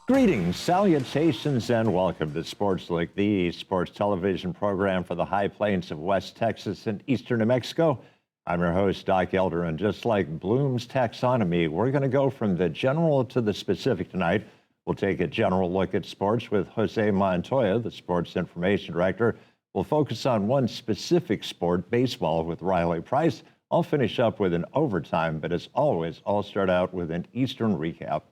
Greetings, salutations, and welcome to Sportslook, the sports television program for the high plains of West Texas and eastern New Mexico. I'm your host, Doc Elder, and just like Bloom's taxonomy, we're going to go from the general to the specific tonight. We'll take a general look at sports with Jose Montoya, the sports information director. We'll focus on one specific sport, baseball, with Riley Price. I'll finish up with an overtime, but as always, I'll start out with an Eastern recap.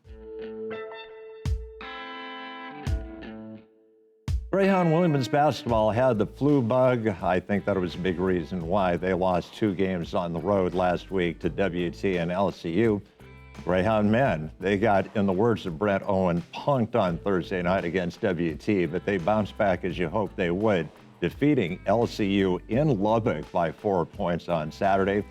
Greyhound women's basketball had the flu bug. I think that was a big reason why they lost 2 games on the road last week to WT and LCU. Greyhound men, they got, in the words of Brent Owen, punked on Thursday night against WT, but they bounced back as you hoped they would, defeating LCU in Lubbock by 4 points on Saturday.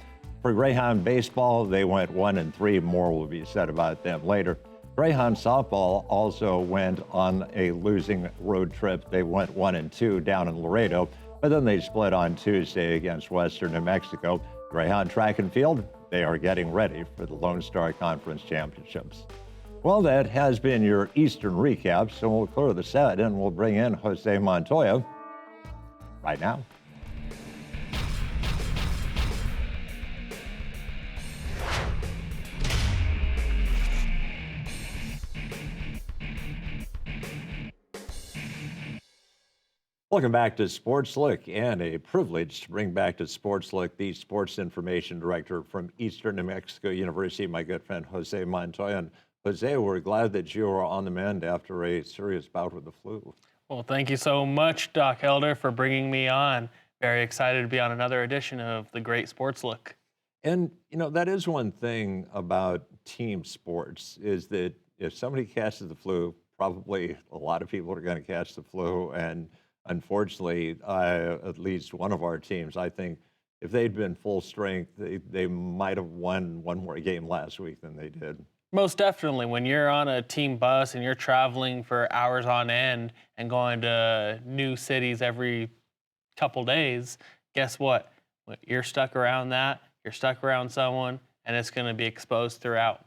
For Greyhound baseball, they went 1-3. More will be said about them later. Greyhound softball also went on a losing road trip. They went 1-2 down in Laredo, but then they split on Tuesday against Western New Mexico. Greyhound track and field, they are getting ready for the Lone Star Conference Championships. Well, that has been your Eastern recap, so we'll clear the set and we'll bring in Jose Montoya right now. Welcome back to Sportslook, and a privilege to bring back to Sportslook the sports information director from Eastern New Mexico University, my good friend Jose Montoya. And Jose, we're glad that you are on the mend after a serious bout with the flu. Well, thank you so much, Doc Elder, for bringing me on. Very excited to be on another edition of the great Sportslook. And, you know, that is one thing about team sports, is that if somebody catches the flu, probably a lot of people are going to catch the flu. And unfortunately, at least one of our teams, I think if they'd been full strength, they might have won one more game last week than they did. Most definitely, when you're on a team bus and you're traveling for hours on end and going to new cities every couple days, guess what? You're stuck around that, you're stuck around someone, and it's going to be exposed throughout.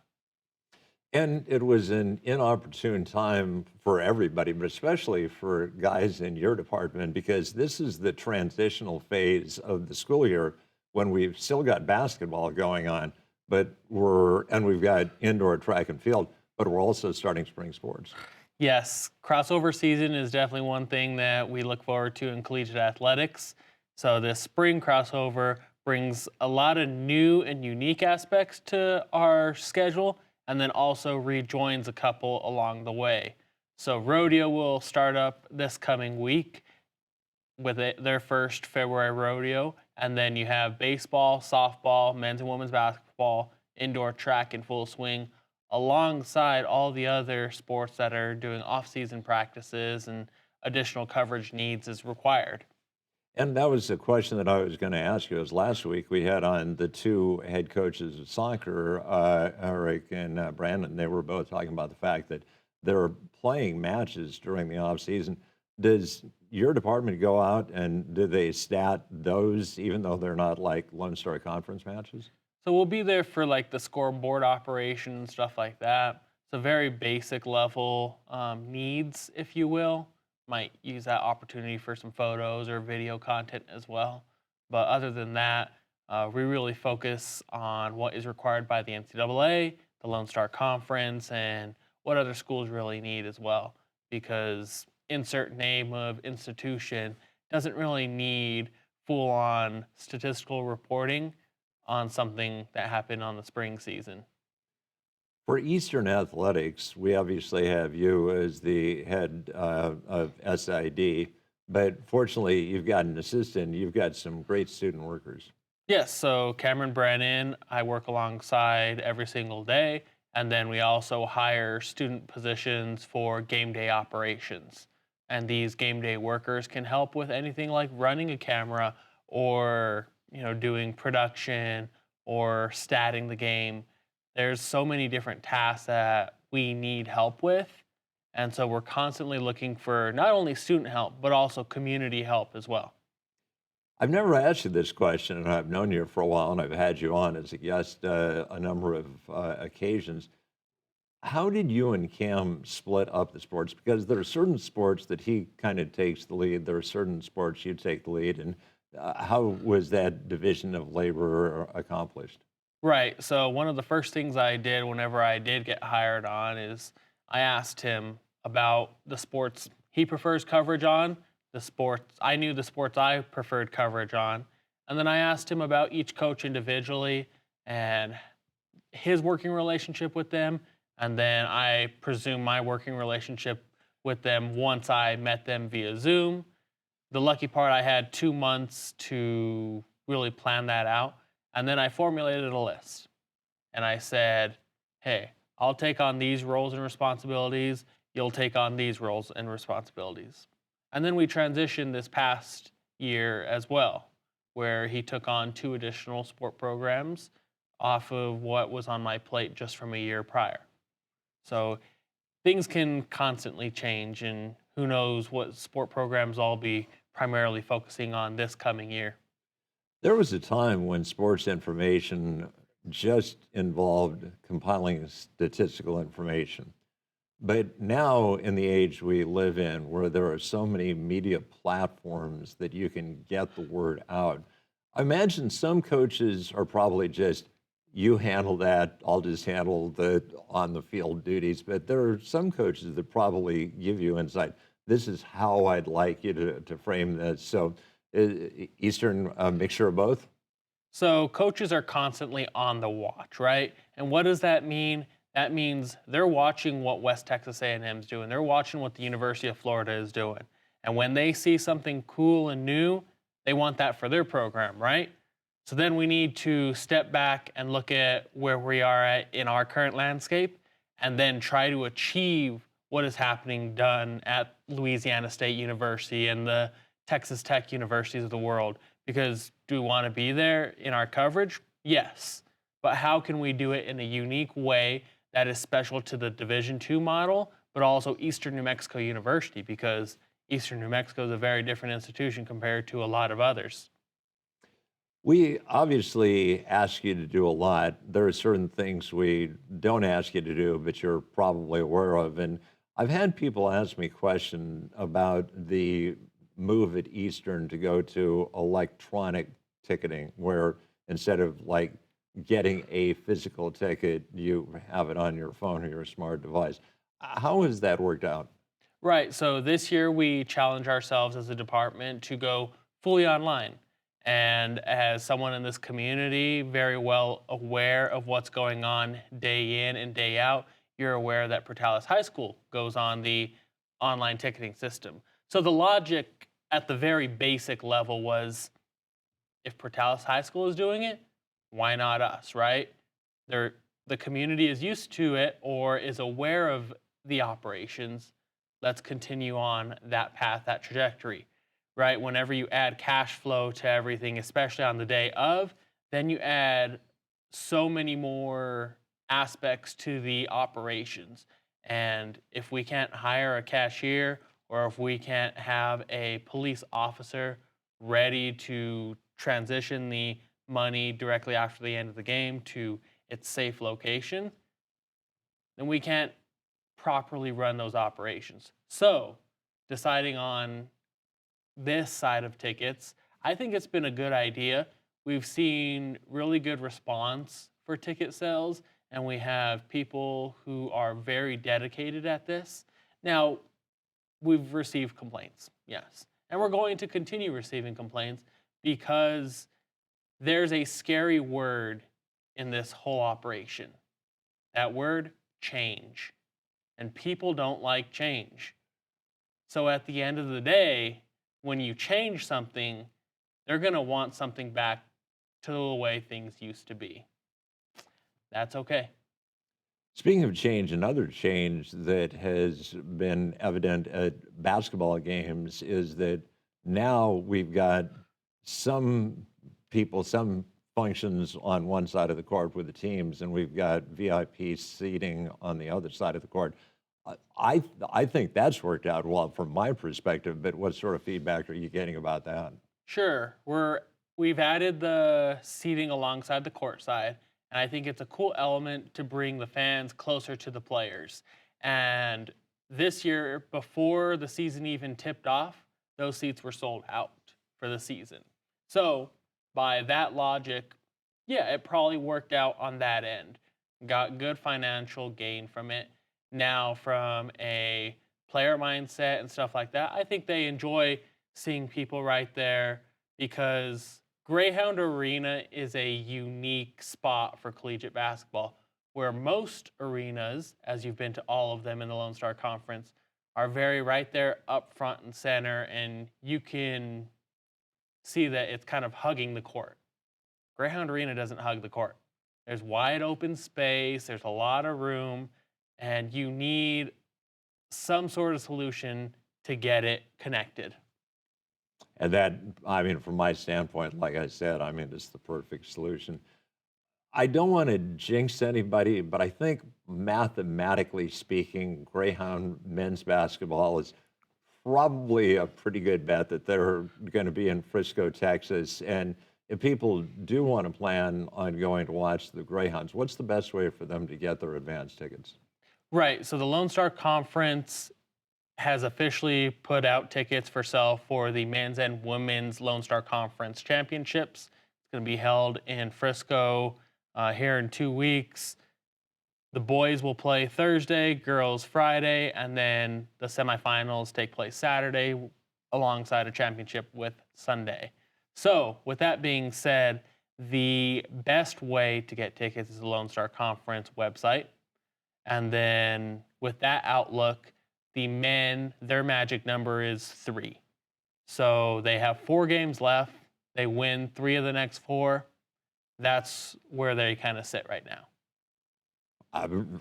And it was an inopportune time for everybody, but especially for guys in your department, because this is the transitional phase of the school year when we've still got basketball going on, but we've got indoor track and field, but we're also starting spring sports. Yes, crossover season is definitely one thing that we look forward to in collegiate athletics. So this spring crossover brings a lot of new and unique aspects to our schedule, and then also rejoins a couple along the way. So rodeo will start up this coming week with their first February rodeo, and then you have baseball, softball, men's and women's basketball, indoor track in full swing, alongside all the other sports that are doing off-season practices and additional coverage needs as required. And that was the question that I was going to ask you. As last week we had on the 2 head coaches of soccer, Eric and Brandon. They were both talking about the fact that they're playing matches during the off season. Does your department go out and do they stat those, even though they're not like Lone Star Conference matches? So we'll be there for like the scoreboard operation and stuff like that. So very basic level needs, if you will. Might use that opportunity for some photos or video content as well. But other than that, we really focus on what is required by the NCAA, the Lone Star Conference, and what other schools really need as well. Because insert name of institution doesn't really need full-on statistical reporting on something that happened on the spring season. For Eastern Athletics, we obviously have you as the head of SID, but fortunately, you've got an assistant. You've got some great student workers. Yes, so Cameron Brennan, I work alongside every single day, and then we also hire student positions for game day operations. And these game day workers can help with anything like running a camera or, doing production or statting the game. There's so many different tasks that we need help with. And so we're constantly looking for not only student help, but also community help as well. I've never asked you this question, and I've known you for a while, and I've had you on as a guest a number of occasions. How did you and Cam split up the sports? Because there are certain sports that he kind of takes the lead. There are certain sports you take the lead. And how was that division of labor accomplished? Right. So one of the first things I did whenever I did get hired on is I asked him about the sports he prefers coverage on, the sports I knew the sports I preferred coverage on, and then I asked him about each coach individually and his working relationship with them, and then I presume my working relationship with them once I met them via Zoom. The lucky part, I had 2 months to really plan that out. And then I formulated a list and I said, hey, I'll take on these roles and responsibilities. You'll take on these roles and responsibilities. And then we transitioned this past year as well, where he took on 2 additional sport programs off of what was on my plate just from a year prior. So things can constantly change, and who knows what sport programs I'll be primarily focusing on this coming year. There was a time when sports information just involved compiling statistical information. But now, in the age we live in, where there are so many media platforms that you can get the word out, I imagine some coaches are probably just, you handle that, I'll just handle the on the field duties. But there are some coaches that probably give you insight. This is how I'd like you to frame this. So, Eastern, mixture of both? So coaches are constantly on the watch, right? And what does that mean? That means they're watching what West Texas A&M is doing. They're watching what the University of Florida is doing. And when they see something cool and new, they want that for their program, right? So then we need to step back and look at where we are at in our current landscape and then try to achieve what is happening done at Louisiana State University and the Texas Tech universities of the world. Because do we want to be there in our coverage? Yes. But how can we do it in a unique way that is special to the Division II model, but also Eastern New Mexico University? Because Eastern New Mexico is a very different institution compared to a lot of others. We obviously ask you to do a lot. There are certain things we don't ask you to do, but you're probably aware of. And I've had people ask me questions about the move at Eastern to go to electronic ticketing, where instead of like getting a physical ticket, you have it on your phone or your smart device. How has that worked out? Right. So this year we challenge ourselves as a department to go fully online. And as someone in this community, very well aware of what's going on day in and day out, you're aware that Portales High School goes on the online ticketing system. So the logic at the very basic level was, if Portales High School is doing it, why not us, right? They're, the community is used to it or is aware of the operations. Let's continue on that path, that trajectory, right? Whenever you add cash flow to everything, especially on the day of, then you add so many more aspects to the operations. And if we can't hire a cashier or if we can't have a police officer ready to transition the money directly after the end of the game to its safe location, then we can't properly run those operations. So, deciding on this side of tickets, I think it's been a good idea. We've seen really good response for ticket sales, and we have people who are very dedicated at this. Now, we've received complaints, yes, and we're going to continue receiving complaints because there's a scary word in this whole operation. That word, change. And people don't like change. So at the end of the day, when you change something, they're going to want something back to the way things used to be. That's okay. Speaking of change, another change that has been evident at basketball games is that now we've got some people, some functions on one side of the court with the teams, and we've got VIP seating on the other side of the court. I think that's worked out well from my perspective, but what sort of feedback are you getting about that? Sure, we've added the seating alongside the court side, And I think it's a cool element to bring the fans closer to the players. And this year, before the season even tipped off, those seats were sold out for the season. So, by that logic, yeah, it probably worked out on that end. Got good financial gain from it. Now, from a player mindset and stuff like that, I think they enjoy seeing people right there because Greyhound Arena is a unique spot for collegiate basketball, where most arenas, as you've been to all of them in the Lone Star Conference, are very right there up front and center, and you can see that it's kind of hugging the court. Greyhound Arena doesn't hug the court. There's wide open space, there's a lot of room, and you need some sort of solution to get it connected. And that, I mean, from my standpoint, like I said, I mean, it's the perfect solution. I don't want to jinx anybody, but I think mathematically speaking, Greyhound men's basketball is probably a pretty good bet that they're going to be in Frisco, Texas. And if people do want to plan on going to watch the Greyhounds, what's the best way for them to get their advance tickets? Right. So the Lone Star Conference has officially put out tickets for sale for the men's and women's Lone Star Conference championships. It's going to be held in Frisco here in 2 weeks. The boys will play Thursday, girls Friday, and then the semifinals take place Saturday alongside a championship with Sunday. So, with that being said, the best way to get tickets is the Lone Star Conference website. And then with that outlook, the men, their magic number is 3. So they have 4 games left. They win 3 of the next 4. That's where they kind of sit right now.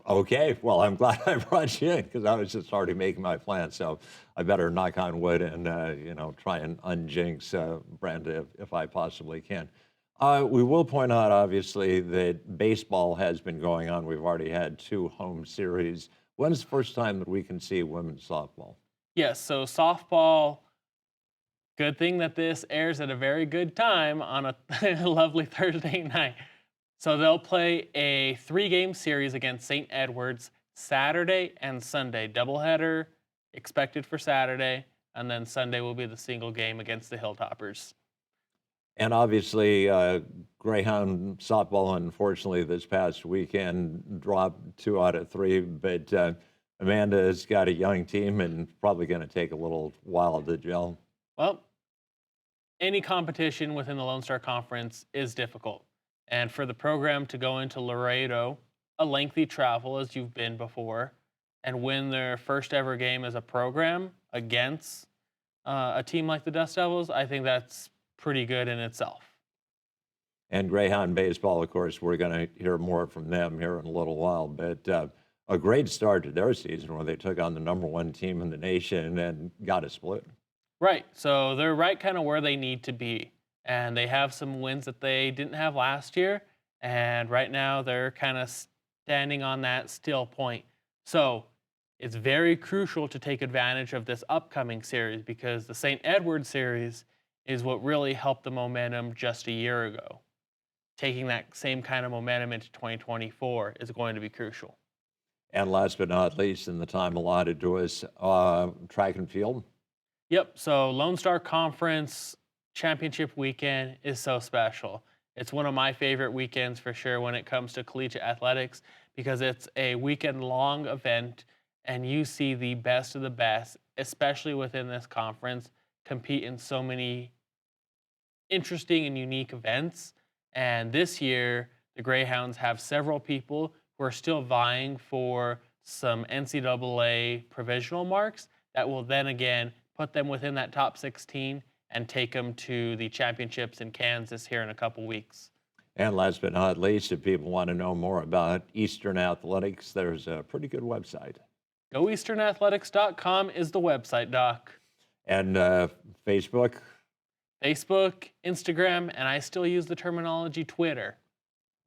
Okay, well, I'm glad I brought you in because I was just already making my plan. So I better knock on wood and try and unjinx Brenda if I possibly can. We will point out, obviously, that baseball has been going on. We've already had 2 home series. When's the first time that we can see women's softball? Yes, so softball, good thing that this airs at a very good time on a lovely Thursday night. So they'll play a 3-game series against St. Edward's Saturday and Sunday. Doubleheader expected for Saturday, and then Sunday will be the single game against the Hilltoppers. And obviously, Greyhound softball, unfortunately, this past weekend dropped 2 out of 3. But Amanda has got a young team and probably going to take a little while to gel. Well, any competition within the Lone Star Conference is difficult. And for the program to go into Laredo, a lengthy travel as you've been before, and win their first ever game as a program against a team like the Dust Devils, I think that's pretty good in itself. And Greyhound baseball, of course, we're going to hear more from them here in a little while. But a great start to their season where they took on the #1 team in the nation and got a split. Right. So they're right kind of where they need to be. And they have some wins that they didn't have last year. And right now they're kind of standing on that still point. So it's very crucial to take advantage of this upcoming series because the St. Edward series is what really helped the momentum just a year ago. Taking that same kind of momentum into 2024 is going to be crucial. And last but not least, in the time allotted to us, track and field. Yep. So Lone Star Conference Championship weekend is so special. It's one of my favorite weekends for sure when it comes to collegiate athletics because it's a weekend-long event and you see the best of the best, especially within this conference, compete in so many interesting and unique events. And this year, the Greyhounds have several people who are still vying for some NCAA provisional marks that will then again put them within that top 16 and take them to the championships in Kansas here in a couple weeks. And last but not least, if people want to know more about Eastern Athletics, there's a pretty good website. GoEasternAthletics.com is the website, Doc. And Facebook? Facebook, Instagram, and I still use the terminology Twitter.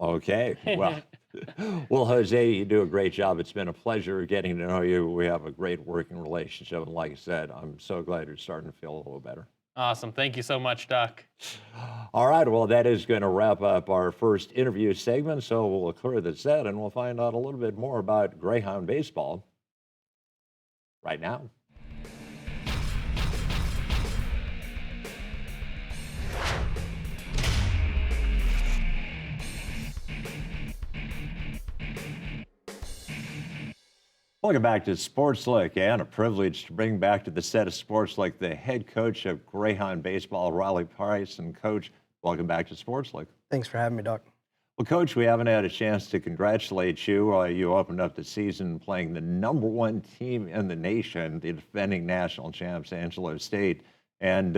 Okay, well, well, Jose, you do a great job. It's been a pleasure getting to know you. We have a great working relationship, and like I said, I'm so glad you're starting to feel a little better. Awesome. Thank you so much, Doc. All right, well, that is going to wrap up our first interview segment, so we'll clear the set and we'll find out a little bit more about Greyhound baseball right now. Welcome back to Sportslook, and a privilege to bring back to the set of Sportslook the head coach of Greyhound baseball, Riley Price. And Coach, welcome back to Sportslook. Thanks for having me, Doc. Well, Coach, we haven't had a chance to congratulate you. You opened up the season playing the #1 team in the nation, the defending national champs, Angelo State. And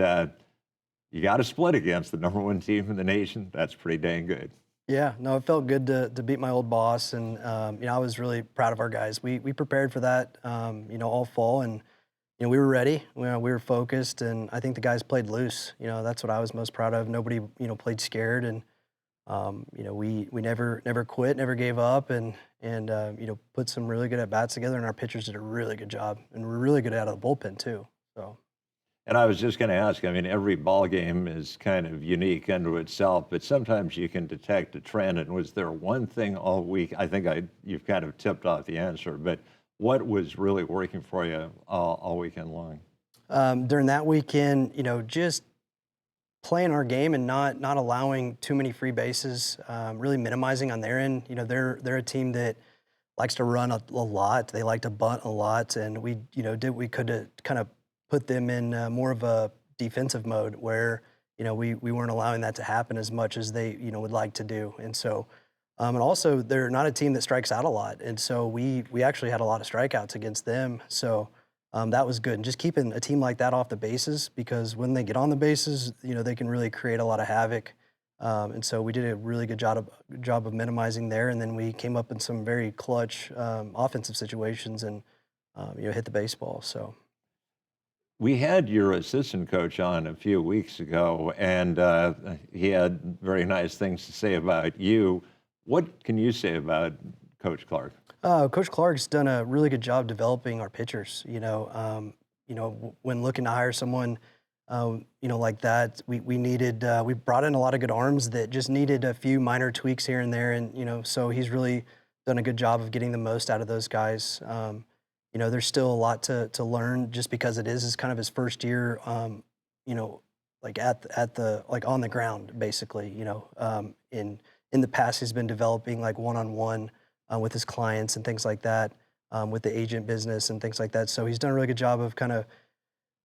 you got a split against the #1 team in the nation. That's pretty dang good. Yeah, no, it felt good to beat my old boss, and I was really proud of our guys. We prepared for that, all fall, and we were ready. We were focused, and I think the guys played loose. That's what I was most proud of. Nobody played scared, and we never quit, never gave up, and put some really good at bats together. And our pitchers did a really good job, and we're really good out of the bullpen too. So. And I was just going to ask, I mean, every ball game is kind of unique unto itself, but sometimes you can detect a trend. And was there one thing all week? I think you've kind of tipped off the answer, but what was really working for you all weekend long? During that weekend, just playing our game and not allowing too many free bases, really minimizing on their end. They're a team that likes to run a lot. They like to bunt a lot, and we could kind of put them in more of a defensive mode where we weren't allowing that to happen as much as they would like to do. And so and also they're not a team that strikes out a lot, and so we actually had a lot of strikeouts against them. So that was good, and just keeping a team like that off the bases, because when they get on the bases, they can really create a lot of havoc. And so we did a really good job of minimizing there, and then we came up in some very clutch offensive situations and hit the baseball. So. We had your assistant coach on a few weeks ago, and he had very nice things to say about you. What can you say about Coach Clark? Coach Clark's done a really good job developing our pitchers. When looking to hire someone, like that, we brought in a lot of good arms that just needed a few minor tweaks here and there, and so he's really done a good job of getting the most out of those guys. There's still a lot to learn, just because it is kind of his first year, like on the ground, basically. In the past, he's been developing like one-on-one with his clients and things like that, with the agent business and things like that. So he's done a really good job of kind of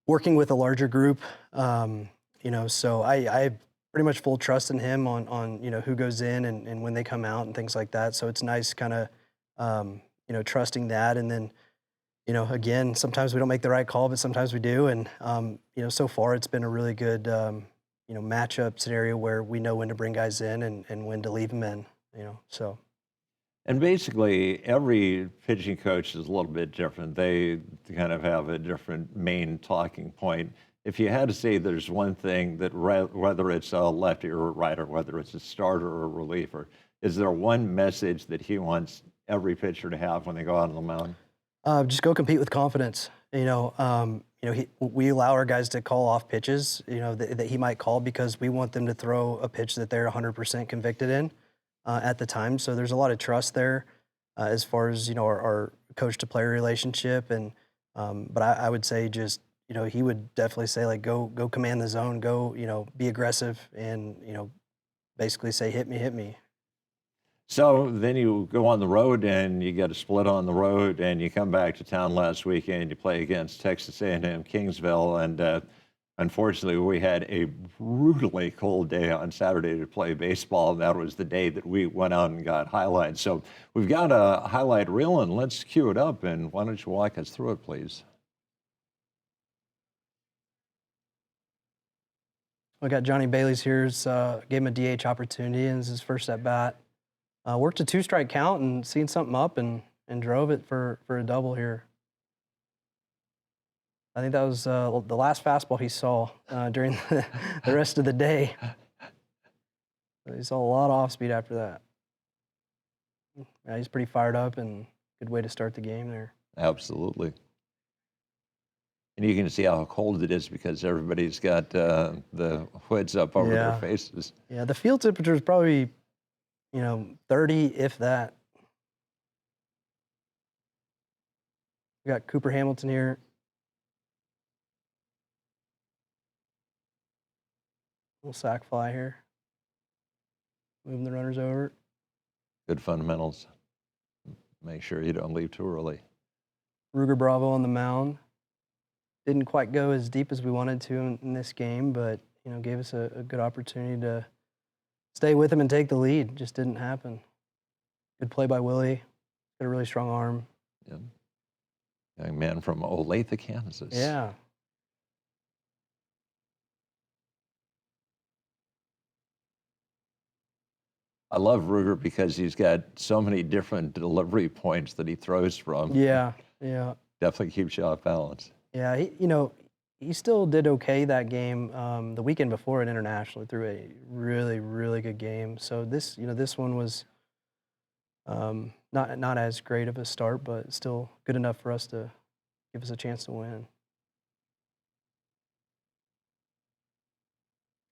working with a larger group. So I pretty much full trust in him on who goes in and when they come out and things like that. So it's nice kind of trusting that. And then again, sometimes we don't make the right call, but sometimes we do. And, so far it's been a really good, matchup scenario where we know when to bring guys in and when to leave them in, so. And basically, every pitching coach is a little bit different. They kind of have a different main talking point. If you had to say there's one thing that, whether it's a lefty or a righter, whether it's a starter or a reliever, is there one message that he wants every pitcher to have when they go out on the mound? Just go compete with confidence. We allow our guys to call off pitches, that he might call, because we want them to throw a pitch that they're 100% convicted in at the time. So there's a lot of trust there as far as our coach-to-player relationship. And but I would say just he would definitely say, like, go command the zone, go be aggressive, and basically say hit me. So then you go on the road and you get a split on the road, and you come back to town last weekend. You play against Texas A&M Kingsville, and unfortunately we had a brutally cold day on Saturday to play baseball. That was the day that we went out and got highlights. So we've got a highlight reel, and let's cue it up. And why don't you walk us through it, please? We got Johnny Bailey's here. Gave him a DH opportunity, and this is his first at bat. Worked a 2-strike count and seen something up and drove it for a double here. I think that was the last fastball he saw during the rest of the day. He saw a lot of off speed after that. Yeah, he's pretty fired up, and good way to start the game there. Absolutely. And you can see how cold it is because everybody's got the hoods up over their Yeah. faces. Yeah, the field temperature is probably, 30, if that. We got Cooper Hamilton here. Little sack fly here. Moving the runners over. Good fundamentals. Make sure you don't leave too early. Ruger Bravo on the mound. Didn't quite go as deep as we wanted to in this game, but gave us a good opportunity to stay with him and take the lead. Just didn't happen. Good play by Willie. Got a really strong arm. Yeah. Young man from Olathe, Kansas. Yeah. I love Ruger because he's got so many different delivery points that he throws from. Yeah. Definitely keeps you off balance. Yeah, he still did okay that game. The weekend before at International, he threw a really, really good game. So this one was not as great of a start, but still good enough for us to give us a chance to win.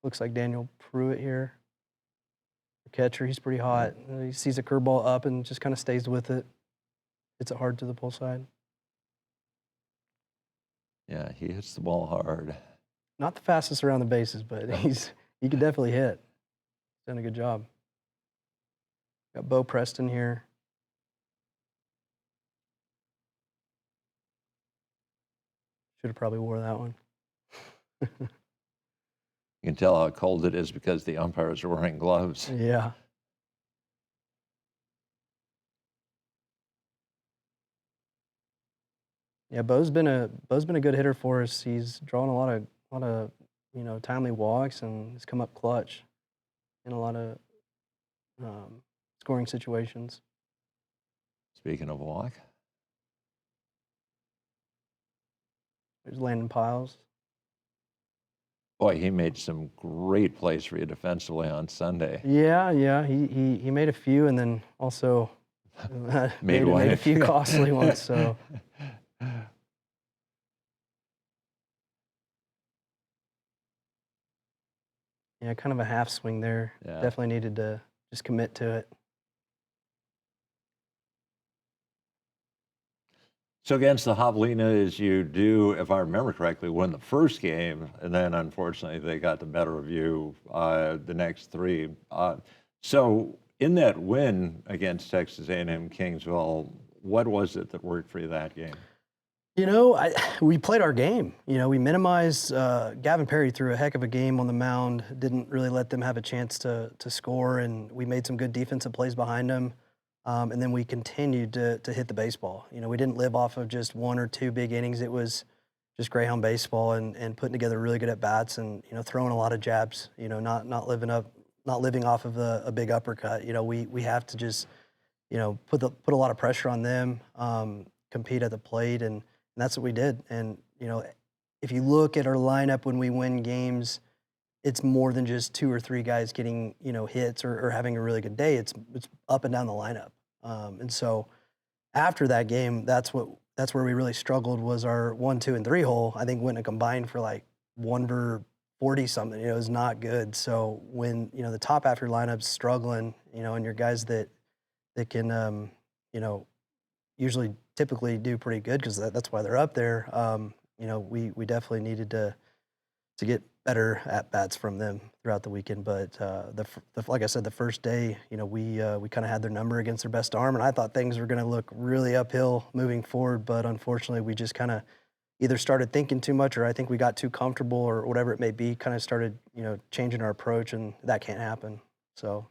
Looks like Daniel Pruitt here. The catcher, he's pretty hot. He sees a curveball up and just kind of stays with it. Hits it hard to the pull side. Yeah, he hits the ball hard. Not the fastest around the bases, but he can definitely hit. He's done a good job. Got Bo Preston here. Should have probably wore that one. You can tell how cold it is because the umpires are wearing gloves. Yeah. Yeah, Bo's been a good hitter for us. He's drawn a lot of timely walks and he's come up clutch in a lot of scoring situations. Speaking of walk, There's Landon Piles. boy, he made some great plays for you defensively on Sunday. Yeah. He made a few and then also Made a few costly ones. So. Yeah, kind of a half swing there. Yeah. Definitely needed to just commit to it. So against the Javelinas, you do, if I remember correctly, win the first game, and then unfortunately they got the better of you the next three. So in that win against Texas A&M Kingsville, what was it that worked for you that game? We played our game. We minimized. Gavin Perry threw a heck of a game on the mound. Didn't really let them have a chance to score, and we made some good defensive plays behind them. And then we continued to hit the baseball. We didn't live off of just one or two big innings. It was just Greyhound baseball and putting together really good at bats and throwing a lot of jabs. Not living off of a big uppercut. We have to just put a lot of pressure on them, compete at the plate, and that's what we did. And if you look at our lineup when we win games, it's more than just two or three guys getting hits or having a really good day. It's up and down the lineup. And so after that game, that's where we really struggled was our 1, 2, and 3 hole. I think went a combined for like 1 for 40 something. It was not good. So when the top half of your lineup's struggling, and your guys that can usually typically do pretty good because that's why they're up there. We definitely needed to get better at bats from them throughout the weekend. But like I said, the first day, we kind of had their number against their best arm, and I thought things were going to look really uphill moving forward. But unfortunately, we just kind of either started thinking too much, or I think we got too comfortable, or whatever it may be. Kind of started, changing our approach, and that can't happen. So.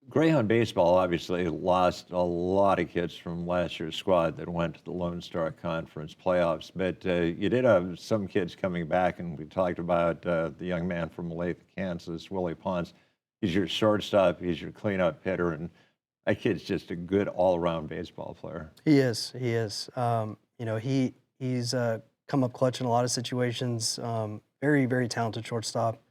Greyhound baseball obviously lost a lot of kids from last year's squad that went to the Lone Star Conference playoffs, but you did have some kids coming back, and we talked about the young man from Olathe, Kansas, Willie Pons. He's your shortstop, he's your cleanup hitter, and that kid's just a good all-around baseball player. He is. He's come up clutch in a lot of situations. Very, very talented shortstop.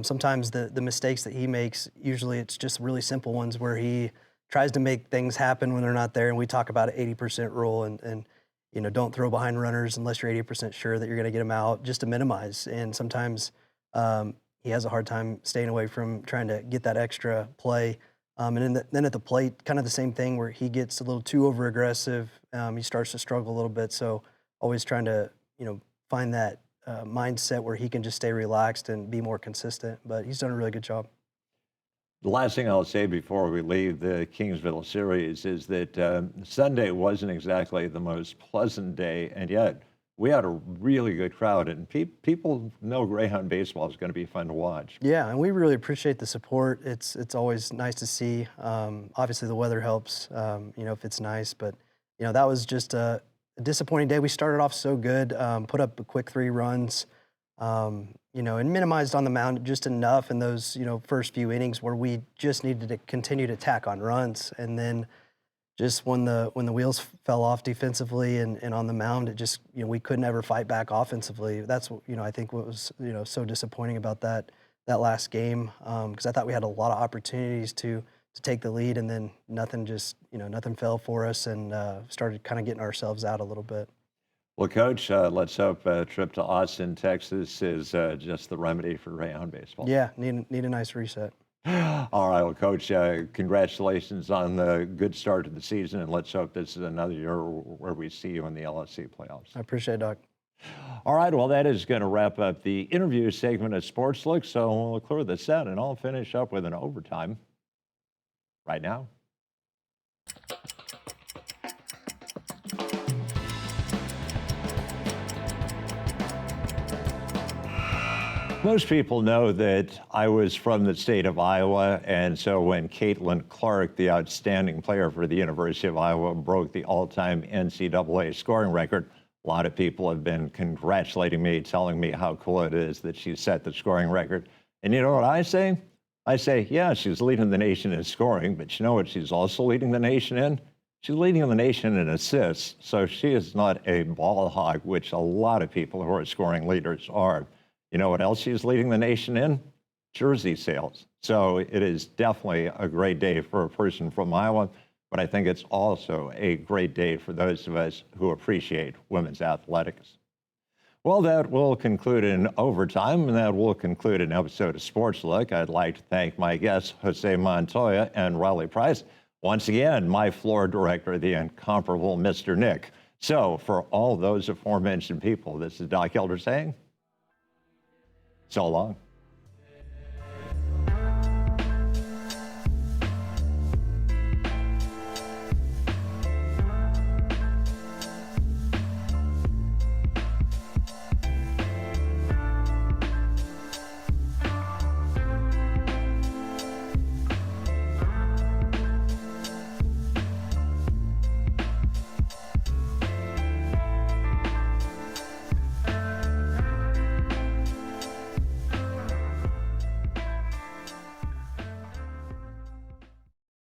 Sometimes the mistakes that he makes, usually it's just really simple ones where he tries to make things happen when they're not there. And we talk about an 80% rule. And don't throw behind runners unless you're 80% sure that you're going to get them out, just to minimize. And sometimes he has a hard time staying away from trying to get that extra play. And then at the plate, kind of the same thing where he gets a little too over aggressive. He starts to struggle a little bit. So always trying to, find that mindset where he can just stay relaxed and be more consistent. But he's done a really good job. The last thing I'll say before we leave the Kingsville series is that Sunday wasn't exactly the most pleasant day, and yet we had a really good crowd, and people know Greyhound baseball is going to be fun to watch. Yeah, and we really appreciate the support. It's always nice to see. Obviously, the weather helps, if it's nice. But, that was just a disappointing day. We started off so good, put up a quick 3 runs, and minimized on the mound just enough in those, first few innings where we just needed to continue to tack on runs. And then just when the wheels fell off defensively and on the mound, it just, we couldn't ever fight back offensively. That's what, I think what was, so disappointing about that last game, because I thought we had a lot of opportunities to take the lead, and then nothing fell for us, and started kind of getting ourselves out a little bit. Well, Coach, let's hope a trip to Austin, Texas is just the remedy for Greyhound baseball. Yeah, need a nice reset. All right, well, Coach, congratulations on the good start to the season, and let's hope this is another year where we see you in the LSC playoffs. I appreciate it, Doc. All right, well, that is going to wrap up the interview segment of Sportslook, so we'll clear this out, and I'll finish up with an overtime right now. Most people know that I was from the state of Iowa, and so when Caitlin Clark, the outstanding player for the University of Iowa, broke the all-time NCAA scoring record, a lot of people have been congratulating me, telling me how cool it is that she set the scoring record. And you know what I say? I say, yeah, she's leading the nation in scoring, but you know what she's also leading the nation in? She's leading the nation in assists, so she is not a ball hog, which a lot of people who are scoring leaders are. You know what else she's leading the nation in? Jersey sales. So it is definitely a great day for a person from Iowa, but I think it's also a great day for those of us who appreciate women's athletics. Well, that will conclude an overtime, and that will conclude an episode of Sportslook. I'd like to thank my guests, Jose Montoya and Riley Price. Once again, my floor director, the incomparable Mr. Nick. So for all those aforementioned people, this is Doc Elder saying, so long.